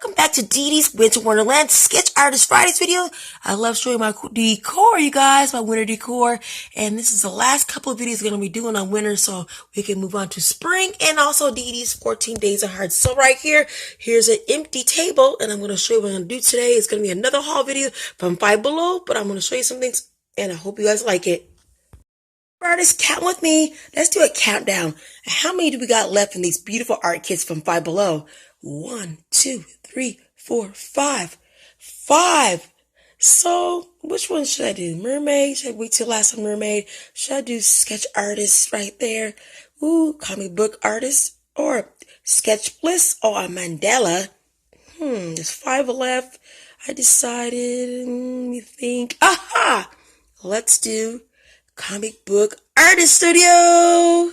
Welcome back to Dee Dee's Winter Wonderland Sketch Artist Fridays video. I love showing my decor, you guys, my winter decor. And this is the last couple of videos we're going to be doing on winter so we can move on to spring and also Dee Dee's 14 Days of Hearts. So right here, here's an empty table and I'm going to show you what I'm going to do today. It's going to be another haul video from Five Below, but I'm going to show you some things and I hope you guys like it. Artists, count with me. Let's do a countdown. How many do we got left in these beautiful art kits from Five Below? 1, 2, 3, 4, 5. 5. So, which one should I do? Mermaid? Should I wait till last on Mermaid? Should I do sketch artist right there? Ooh, comic book artist? Or sketch bliss? Or a mandala? There's 5 left. I decided, let me think. Aha! Let's do Comic Book Artist Studio.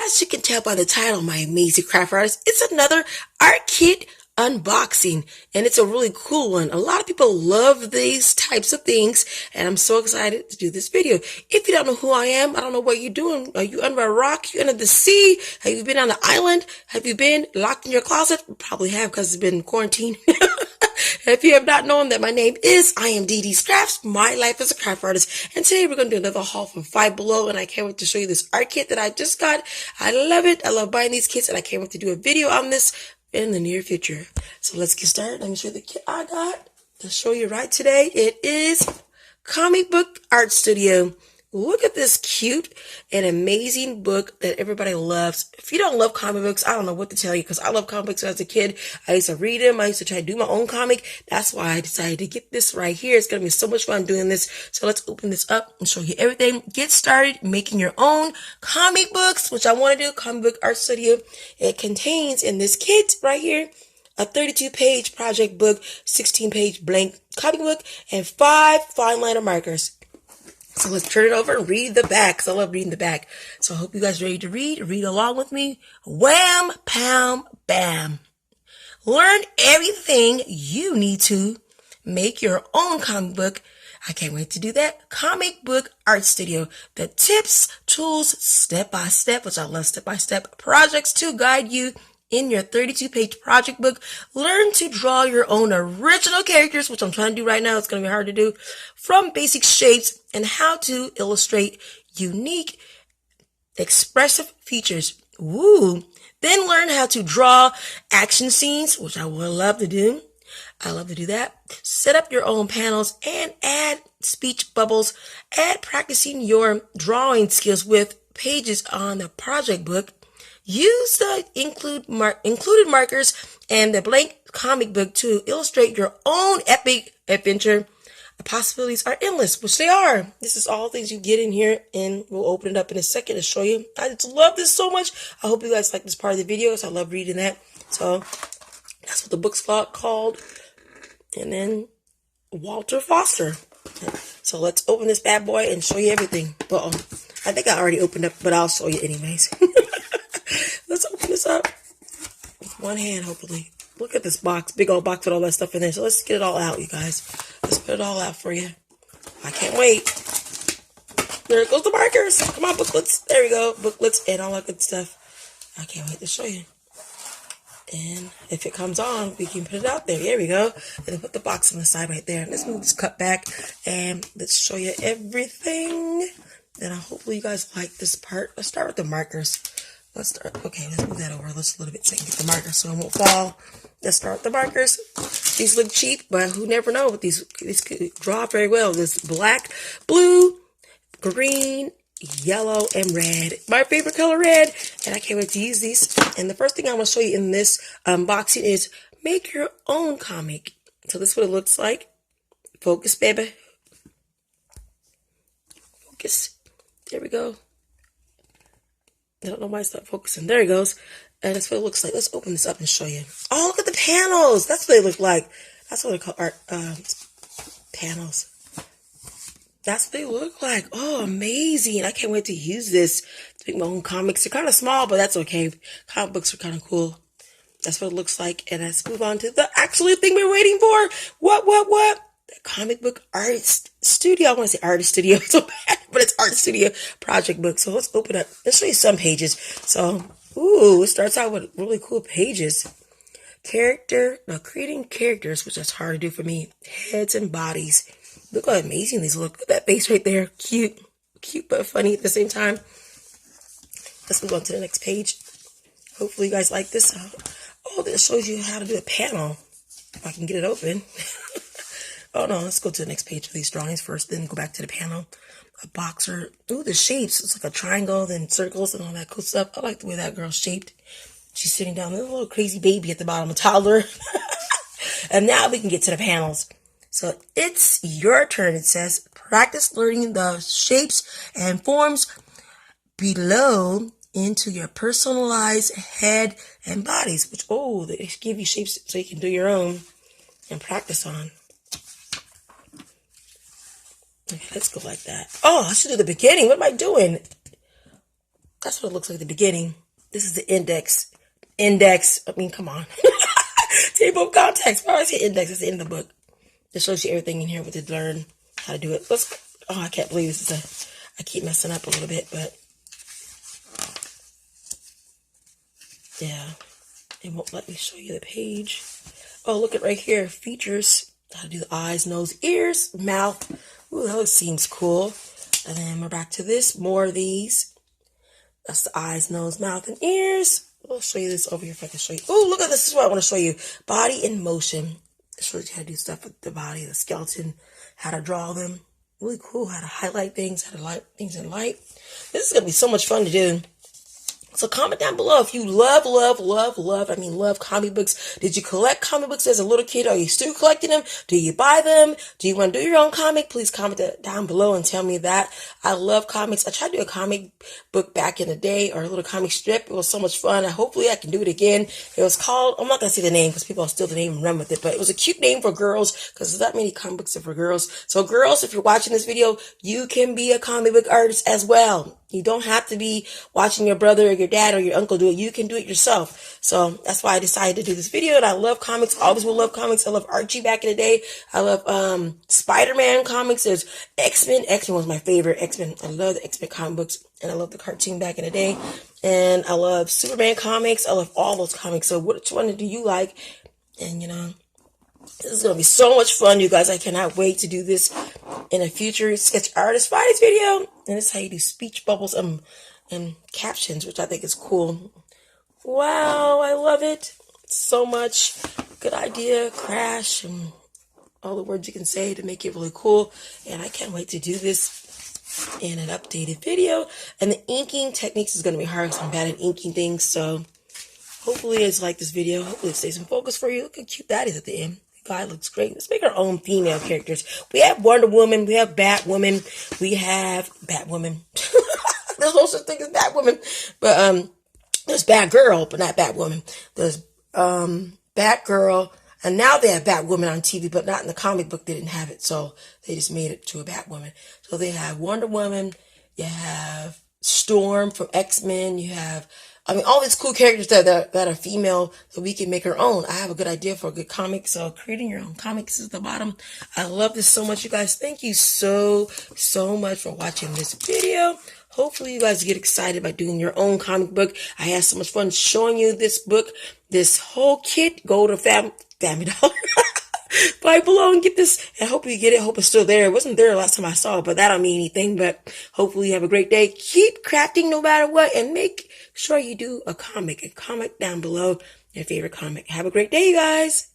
As you can tell by the title, my amazing craft artist, it's another art kit unboxing, and it's a really cool one. A lot of people love these types of things, and I'm so excited to do this video. If you don't know who I am, I don't know what you're doing. Are you under a rock? You under the sea? Have you been on the island? Have you been locked in your closet? Probably have, because it's been quarantined. If you have not known that my name is, I am Dee Dee Scraps, my life as a craft artist, and today we're going to do another haul from Five Below, and I can't wait to show you this art kit that I just got. I love it. I love buying these kits, and I can't wait to do a video on this in the near future. So let's get started. Let me show you the kit I got to show you right today. It is Comic Book Art Studio. Look at this cute and amazing book that everybody loves. If you don't love comic books, I don't know what to tell you, because I love comic books as a kid. I used to read them. I used to try to do my own comic. That's why I decided to get this right here. It's going to be so much fun doing this. So let's open this up and show you everything. Get started making your own comic books, which I want to do. Comic Book Art Studio. It contains in this kit right here a 32-page project book, 16-page blank comic book, and 5 fine liner markers. So let's turn it over and read the back, because I love reading the back. So I hope you guys are ready to read. Read along with me. Wham, pow, bam. Learn everything you need to make your own comic book. I can't wait to do that. Comic Book Art Studio. The tips, tools, step-by-step, which I love step-by-step, projects to guide you in your 32-page project book. Learn to draw your own original characters, which I'm trying to do right now. It's going to be hard to do. From basic shapes and how to illustrate unique, expressive features. Woo! Then learn how to draw action scenes, which I would love to do. I love to do that. Set up your own panels and add speech bubbles. Add practicing your drawing skills with pages on the project book. Use the included markers and the blank comic book to illustrate your own epic adventure. The possibilities are endless, which they are. This is all things you get in here, and we'll open it up in a second to show you. I just love this so much. I hope you guys like this part of the video, so I love reading that. So that's what the book's called. And then Walter Foster. So let's open this bad boy and show you everything. Well, I think I already opened up, but I'll show you anyways. Let's open this up with one hand, hopefully. Look at this box, big old box with all that stuff in there. So let's get it all out, you guys. Let's put it all out for you. I can't wait. There goes the markers. Come on, booklets. There we go. Booklets and all that good stuff. I can't wait to show you. And if it comes on, we can put it out there. There we go. And then put the box on the side right there. Let's move this cut back and let's show you everything. And hopefully you guys like this part. Let's start with the markers. Let's start. Okay, let's move that over just a little bit so I can get the markers so it won't fall. Let's start with the markers. These look cheap, but who never know what these could draw very well. This black, blue, green, yellow, and red. My favorite color, red. And I can't wait to use these. And the first thing I'm going to show you in this unboxing is make your own comic. So this is what it looks like. Focus, baby. Focus. There we go. I don't know why it's not focusing. There it goes. And that's what it looks like. Let's open this up and show you. Oh, look at the panels. That's what they look like. That's what they call art panels. That's what they look like. Oh, amazing. I can't wait to use this to make my own comics. They're kind of small, but that's okay. Comic books are kind of cool. That's what it looks like. And let's move on to the actual thing we're waiting for. What? The Comic Book Art Studio. I want to say Artist Studio so bad, but it's Art Studio project book. So let's open up. Let's show you some pages. So, ooh, it starts out with really cool pages. creating characters, which is hard to do for me. Heads and bodies. Look how amazing these look. Look at that face right there. Cute but funny at the same time. Let's move on to the next page. Hopefully you guys like this. Oh, this shows you how to do a panel. If I can get it open. Oh no, let's go to the next page of these drawings first, then go back to the panel. A boxer. Ooh, the shapes. It's like a triangle, then circles and all that cool stuff. I like the way that girl's shaped. She's sitting down. There's a little crazy baby at the bottom, a toddler. And now we can get to the panels. So it's your turn. It says, practice learning the shapes and forms below into your personalized head and bodies. Which, oh, they give you shapes so you can do your own and practice on. Okay, let's go like that. Oh, I should do the beginning. What am I doing? That's what it looks like at the beginning. This is the index. I mean, come on. Table of contents. Why do I say index? It's the end of the book. It shows you everything in here with to learn how to do it. Oh, I can't believe this is I keep messing up a little bit, but yeah, it won't let me show you the page. Oh, look at right here. Features. How to do the eyes, nose, ears, mouth. Ooh, that seems cool. And then we're back to this. More of these. That's the eyes, nose, mouth, and ears. I'll show you this over here if I can show you. Oh, look at this. This is what I want to show you. Body in motion. It shows you how to do stuff with the body, the skeleton, how to draw them. Really cool. How to highlight things, how to light things in light. This is going to be so much fun to do. So comment down below if you love comic books. Did you collect comic books as a little kid? Are you still collecting them? Do you buy them? Do you want to do your own comic? Please comment that down below and tell me that. I love comics. I tried to do a comic book back in the day, or a little comic strip. It was so much fun. Hopefully I can do it again. It was called, I'm not going to say the name because people will steal the name and run with it, but it was a cute name for girls because there's not many comic books for girls. So girls, if you're watching this video, you can be a comic book artist as well. You don't have to be watching your brother or your dad or your uncle do it. You can do it yourself. So that's why I decided to do this video. And I love comics. Always will love comics. I love Archie back in the day. I love Spider-Man comics. There's X-Men. X-Men was my favorite. X-Men. I love the X-Men comic books. And I love the cartoon back in the day. And I love Superman comics. I love all those comics. So which one do you like? And, you know, this is going to be so much fun, you guys. I cannot wait to do this in a future Sketch Artist Fridays video. And this is how you do speech bubbles and captions, which I think is cool. Wow, I love it so much. Good idea, crash, and all the words you can say to make it really cool. And I can't wait to do this in an updated video. And the inking techniques is going to be hard because I'm bad at inking things. So hopefully it's like this video. Hopefully it stays in focus for you. Look how cute that is at the end. God looks great. Let's make our own female characters. We have Wonder Woman. We have Batwoman. We have Batwoman. There's no such thing as Batwoman. But there's Batgirl, but not Batwoman. There's Batgirl. And now they have Batwoman on TV, but not in the comic book. They didn't have it. So they just made it to a Batwoman. So they have Wonder Woman. You have Storm from X-Men. You have, I mean, all these cool characters that are female, so we can make our own. I have a good idea for a good comic, so creating your own comics is the bottom. I love this so much, you guys. Thank you so much for watching this video. Hopefully you guys get excited by doing your own comic book. I had so much fun showing you this book, this whole kit. Go to Family Dollar. Buy below and get this. I hope you get it. Hope it's still there. It wasn't there last time I saw it, but that don't mean anything. But hopefully you have a great day. Keep crafting no matter what, and make sure you do a comic. And comment down below your favorite comic. Have a great day, you guys.